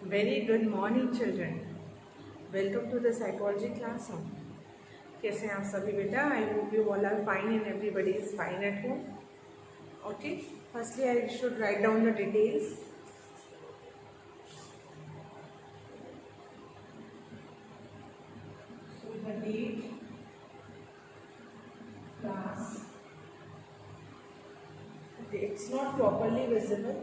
Very good morning, children. Welcome to the psychology classroom. कैसे हैं आप सभी बेटा? I hope you all are fine and everybody is fine at home. Okay. Firstly, I should write down the details. So the date, class. Okay, it's not properly visible.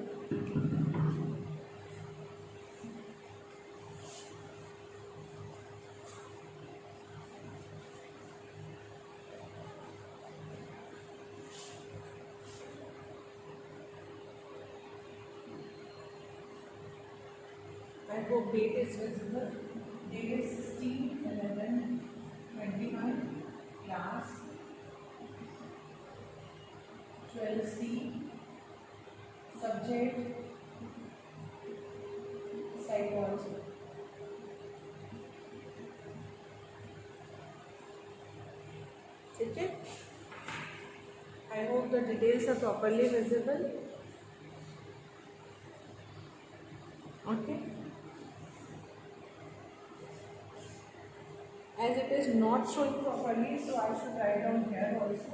I hope date is visible. Date is 16/11/21. Class 12C. Subject psychology. ठीक है? I hope the details are properly visible. Okay. As it is not showing properly, so I should write down here also.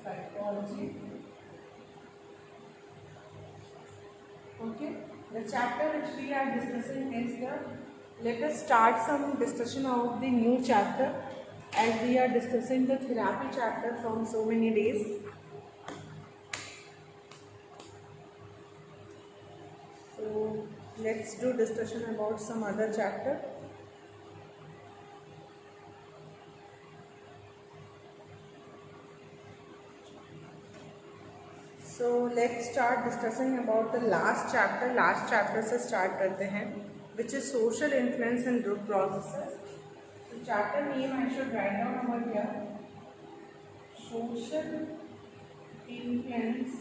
Psychology. Okay. The chapter which we are discussing is the. Let us start some discussion of the new chapter, as we are discussing the therapy chapter from so many days. So let's do discussion about some other chapter. So let's start discussing about the last chapter. Last chapter से start करते हैं, which is social influence and group processes. So chapter name I should write down over here. Social influence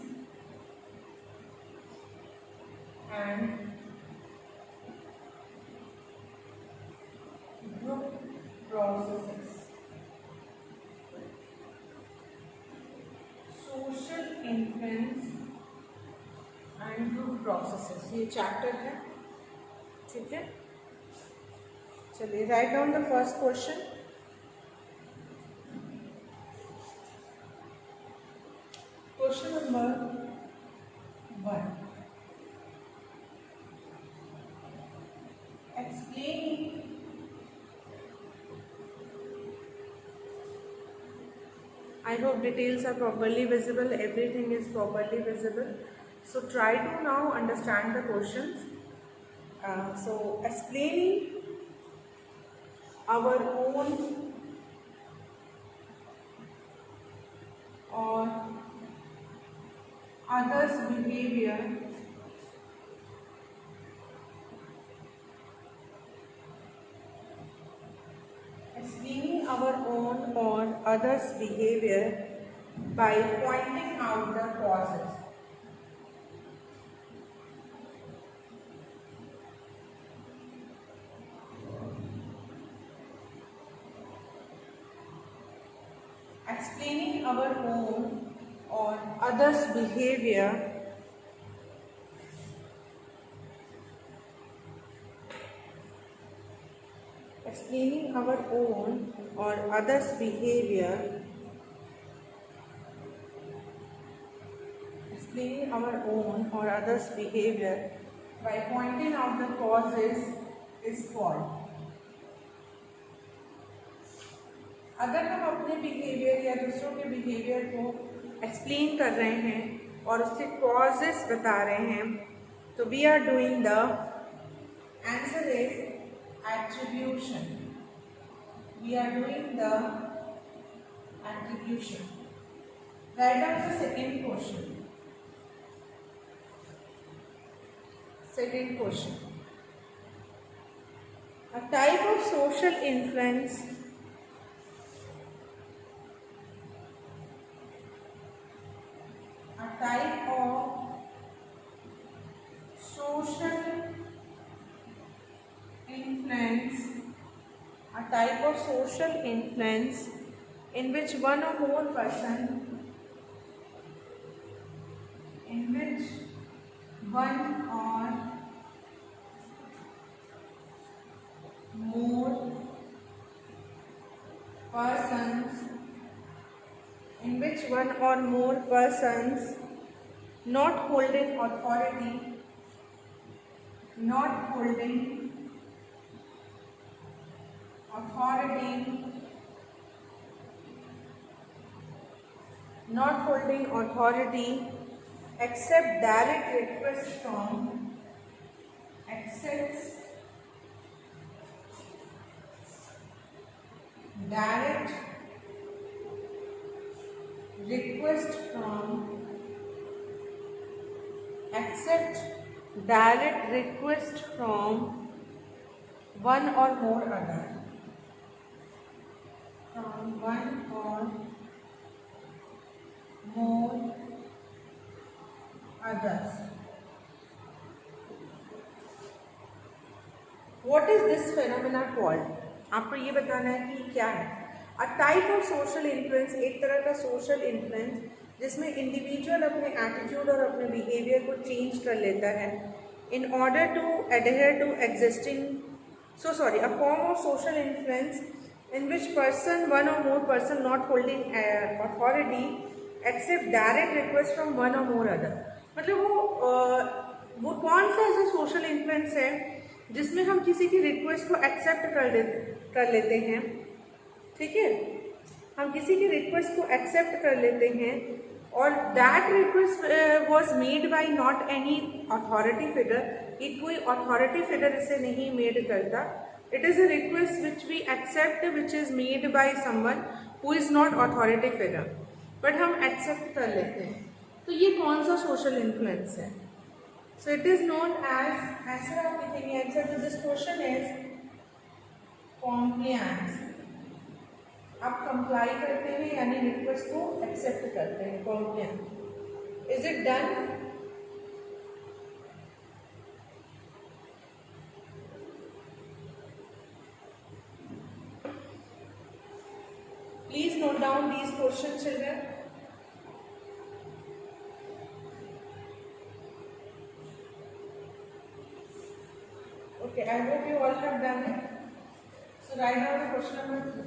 and group processes. Social influence and group processes, ये chapter है. ठीक है, चलिए write down the first question. Question number 1. Explain. I hope details are properly visible. Everything is properly visible. So try to now understand the questions. So explaining our own or others' behavior explaining our own or others' behavior by pointing out the causes. Explaining our own or others' behavior explaining our own or others' behavior explaining our own or others' behavior by pointing out the causes is called. अगर हम अपने behaviour या दूसरों के behaviour को explain कर रहे हैं और उसके कॉजेस बता रहे हैं, तो we are doing the answer is attribution. We are doing the attribution. Write down the second question. Second question. A type of social influence social influence in which one or more person which one or more persons not holding authority accept direct request from one or more other. What is this phenomena called? आपको ये बताना है कि क्या है. A type of social influence, एक तरह का social influence जिसमें इंडिविजुअल अपने एटीट्यूड और अपने बिहेवियर को चेंज कर लेता है in order to adhere to existing, a form of social influence in which one or more person not holding authority accept direct request from one or more other. मतलब वो कौन सा ऐसा सोशल इन्फ्लुएंस है जिसमें हम किसी की रिक्वेस्ट को एक्सेप्ट कर लेते हैं. ठीक है, हम किसी की रिक्वेस्ट को एक्सेप्ट कर लेते हैं और that request was made by not any authority figure. ये कोई अथॉरिटी फिगर इसे नहीं मेड करता. It is a request which we accept which is made by someone who is not authority figure, but हम एक्सेप्ट कर लेते हैं. तो ये कौन सा सोशल इन्फ्लुएंस है? So it is known as, answer आप लिखेंगे, answer to this question is compliance. आप कंप्लाई करते हैं यानी रिक्वेस्ट को एक्सेप्ट करते हैं. Compliance. Is it done? Please note down these questions, children. Okay, I hope you all have done it. So write down the question number 3.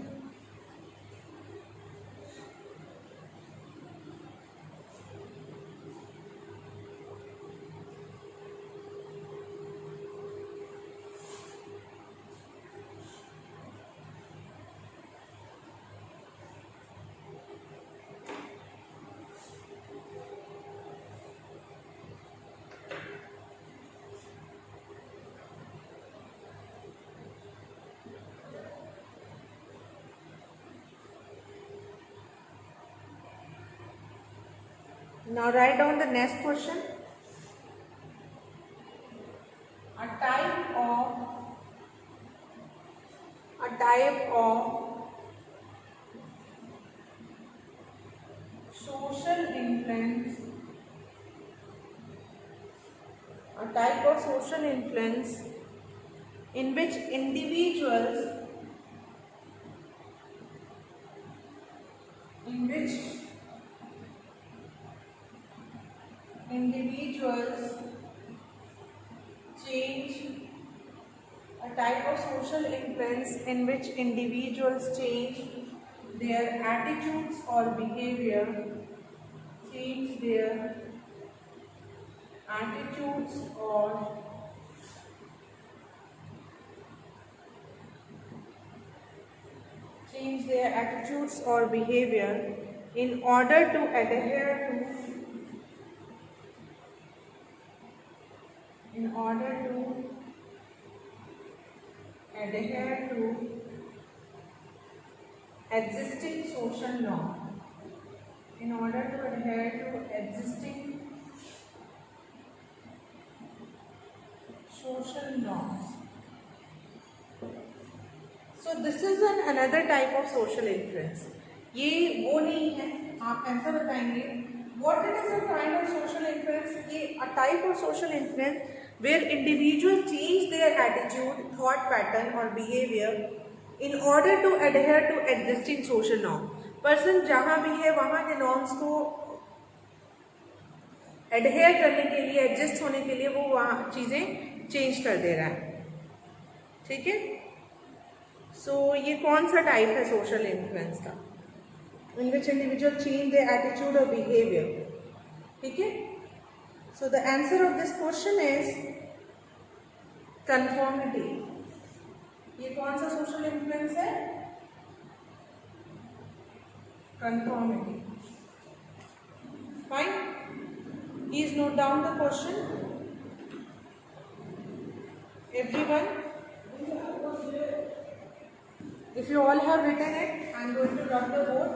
Now write down the next question. A type of social influence in which individuals change their attitudes or behavior, change their attitudes or behavior in order to adhere to existing social norm. So this is another type of social influence. ये वो नहीं है, आप answer बताएंगे. What it is a kind of social influence? ये a type of social influence where individuals change their attitude, thought pattern or behavior in order to adhere to existing social norm. Person जहाँ भी है वहाँ के norms को adhere करने के लिए, adjust होने के लिए वो वहाँ चीज़ें change कर दे रहा है. ठीक है. सो ये कौन सा टाइप है सोशल इन्फ्लुएंस का? in which individual change their attitude or behavior. ठीक है? So the answer of this question is conformity. ये कौन सा social influence है? Conformity. Fine. Please note down the question. Everyone. If you all have written it, I am going to drop the board.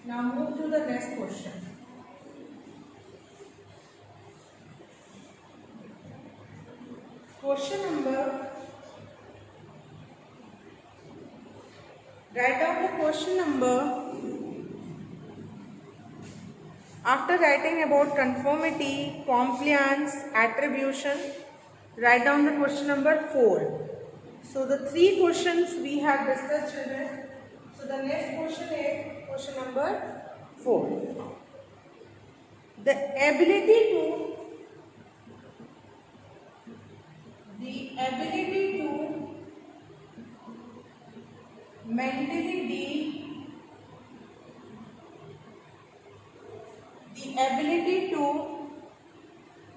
Now move to the next question. Question number. Write down the question number. After writing about conformity, compliance, attribution, write down the question number 4. So the 3 questions we have discussed, children. So the next question is question number 4. The ability to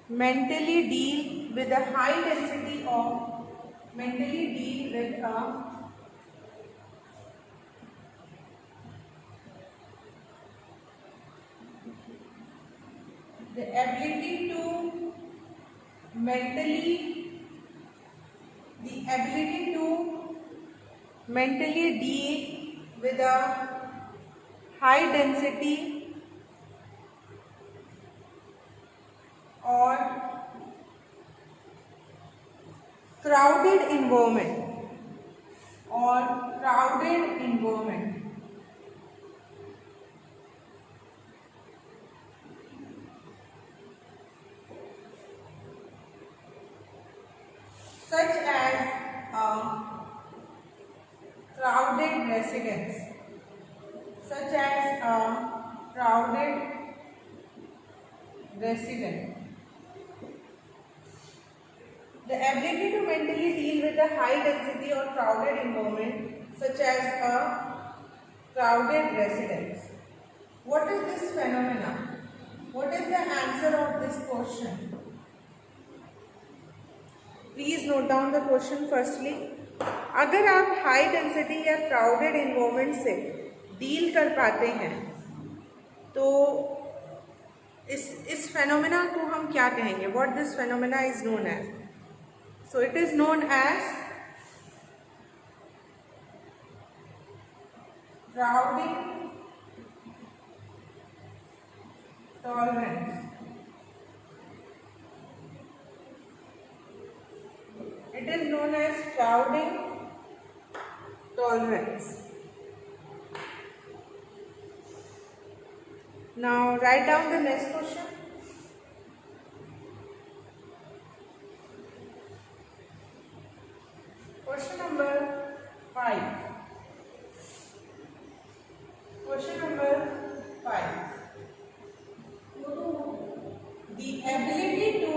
mentally deal with a high density of the ability to mentally deal with a high density or crowded environment such as a crowded residence, The ability to mentally deal with a high density or crowded environment such as a crowded residence. What is this phenomena? What is the answer of this question? Please note down the question firstly. अगर आप high density या crowded environment से deal कर पाते हैं तो इस phenomena को हम क्या कहेंगे? What this phenomena is known as? So it is known as crowding tolerance. It is known as crowding tolerance. Now write down the next question. Question number 5. Question number 5. The ability to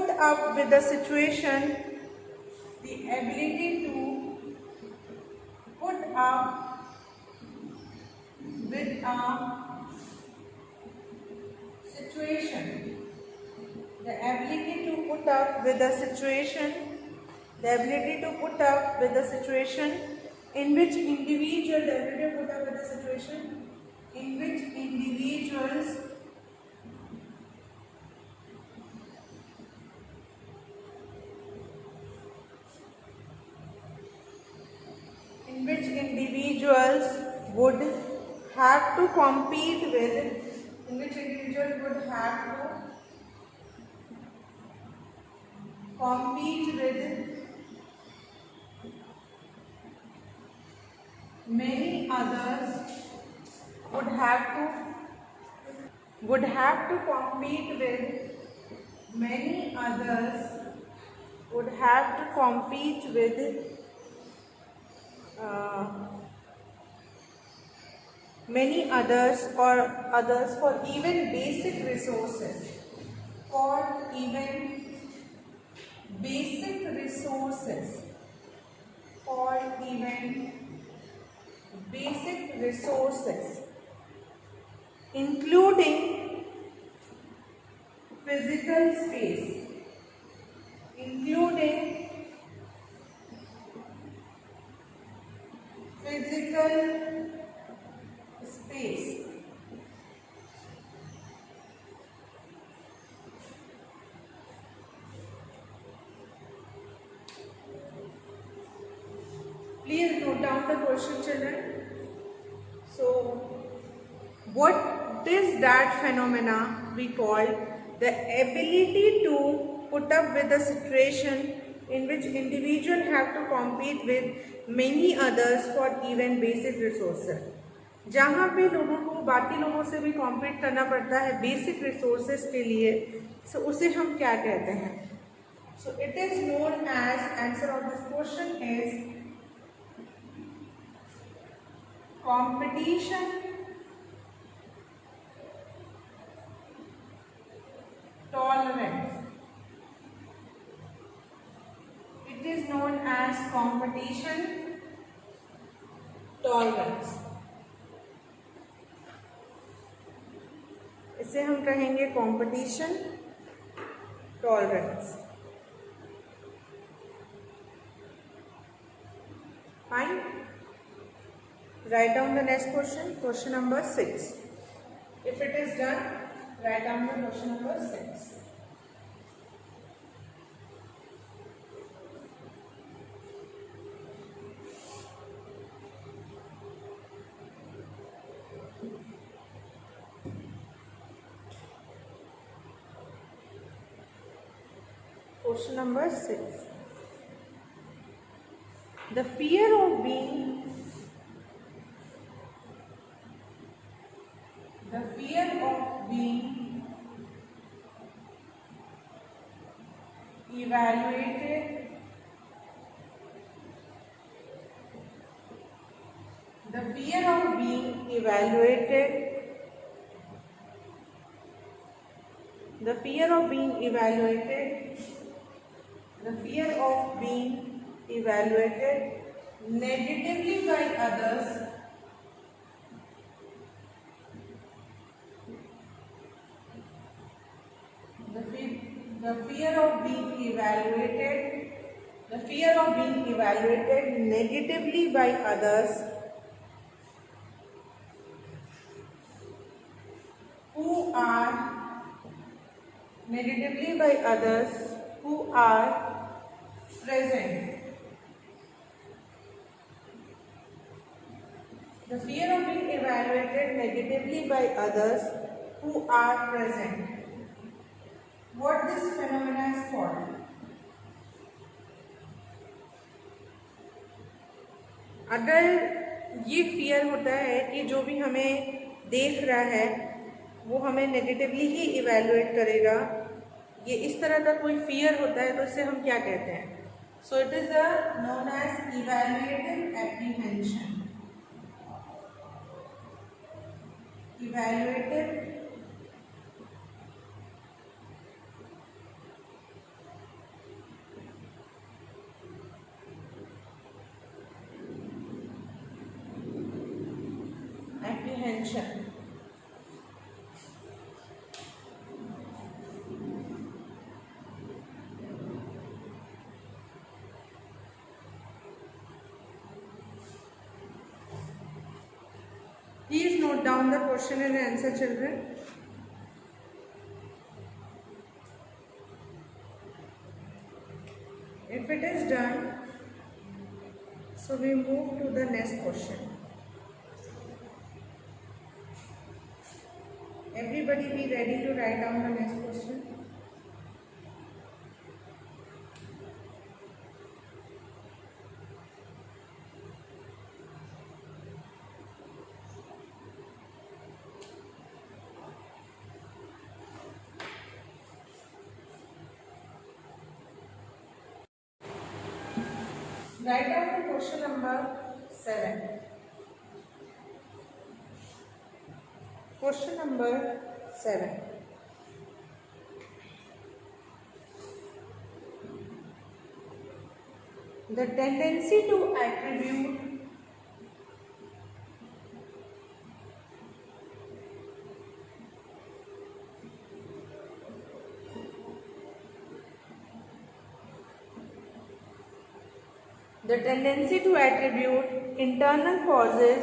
put up with the situation, in which individuals would have to compete with many others would have to compete with many others or others for even basic resources, for even basic resources, for even basic resources, including physical space, including physical space. Please note down the question, children. So, what is that phenomena we call the ability to put up with a situation in which individuals have to compete with many others for even basic resources. जहाँ पे लोगों को बाकी लोगों से भी compete करना पड़ता है बेसिक रिसोर्सेज के लिए, सो उसे हम क्या कहते हैं? So it is known as, answer of this question is competition tolerance. It is known as competition tolerance. इसे हम कहेंगे competition tolerance. Fine. Write down the next question, question number 6. If it is done, write down the question number 6. Question number 6. The fear of being evaluated, the fear of being evaluated, the fear of being evaluated, the fear of being evaluated negatively by others, the fear of being evaluated, the fear of being evaluated negatively by others who are negatively by others who are present. The fear of being evaluated negatively by others who are present. What this phenomena is called? अगर ये fear होता है कि जो भी हमें देख रहा है वो हमें नेगेटिवली ही इवैल्यूएट करेगा, ये इस तरह का कोई फियर होता है तो इसे हम क्या कहते हैं? So it is known as evaluative apprehension. Evaluative apprehension. Please note down the question and answer, children. If it is done, so we move to the next question. Everybody be ready to write down the next question. Write down the question number 7. Question number 7. The tendency to attribute internal causes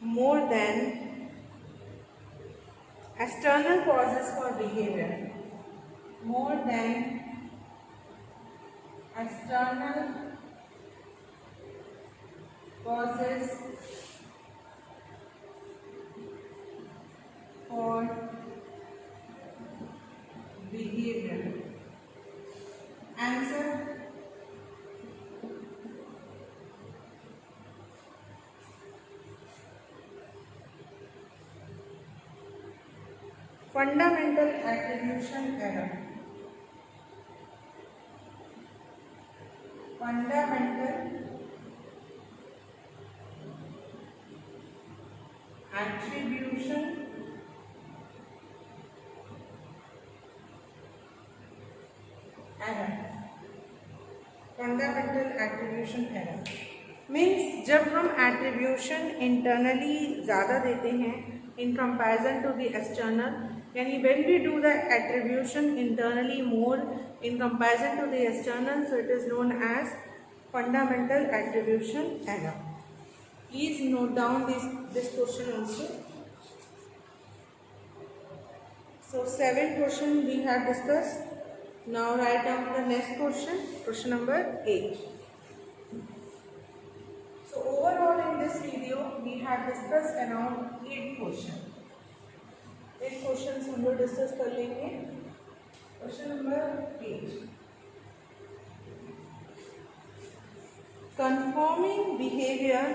more than external causes for behavior. More than external causes for behavior. Answer: fundamental attribution error. Fundamental attribution error. Fundamental attribution error means जब हम attribution internally ज़्यादा देते हैं in comparison to the external, यानी when we do the attribution internally more in comparison to the external, so it is known as fundamental attribution error. Please note down this question also. So 7 question we have discussed. Now write down the next question number 8. So overall in this video we have discussed around 8 questions. 8 questions हम लोग discuss कर लेंगे. Question number 8. Conforming behavior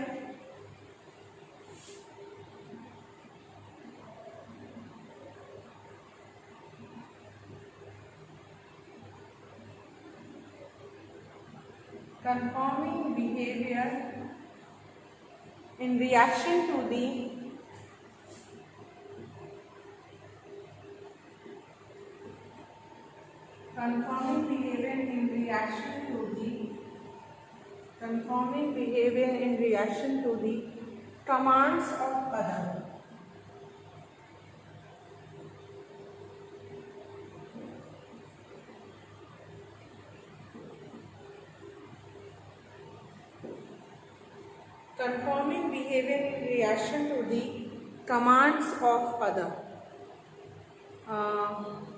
in reaction to the commands of other. Conforming behavior in reaction to the commands of other.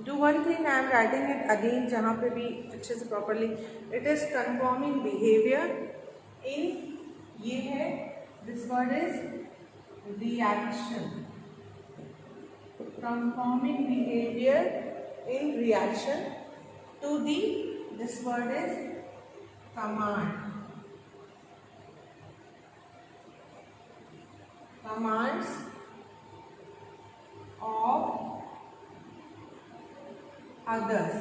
Do one thing, I am writing it again जहाँ पे भी अच्छे से properly. It is conforming behavior in, ये है, this word is reaction. Conforming behavior in reaction to the, this word is command. Commands of others.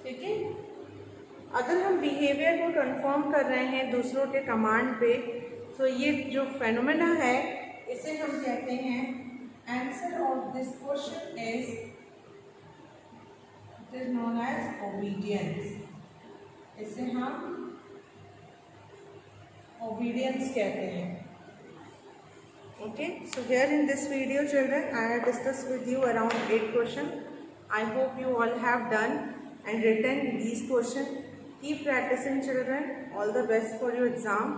ठीक है. अगर हम बिहेवियर को कंफर्म कर रहे हैं दूसरों के कमांड पे, तो ये जो फेनोमेना है इसे हम कहते हैं, answer of this question is, it is known as obedience. इसे हम obedience कहते हैं. Okay, so here in this video children I have discussed with you around 8 questions. I hope you all have done and written these questions. Keep practicing children. All the best for your exam.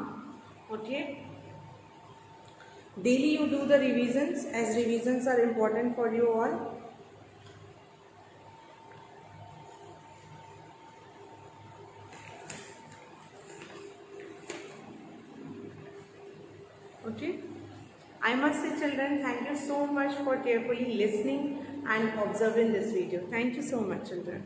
Okay, daily you do the revisions, as revisions are important for you all. Okay, I must say children, thank you so much for carefully listening and observing this video. Thank you so much children.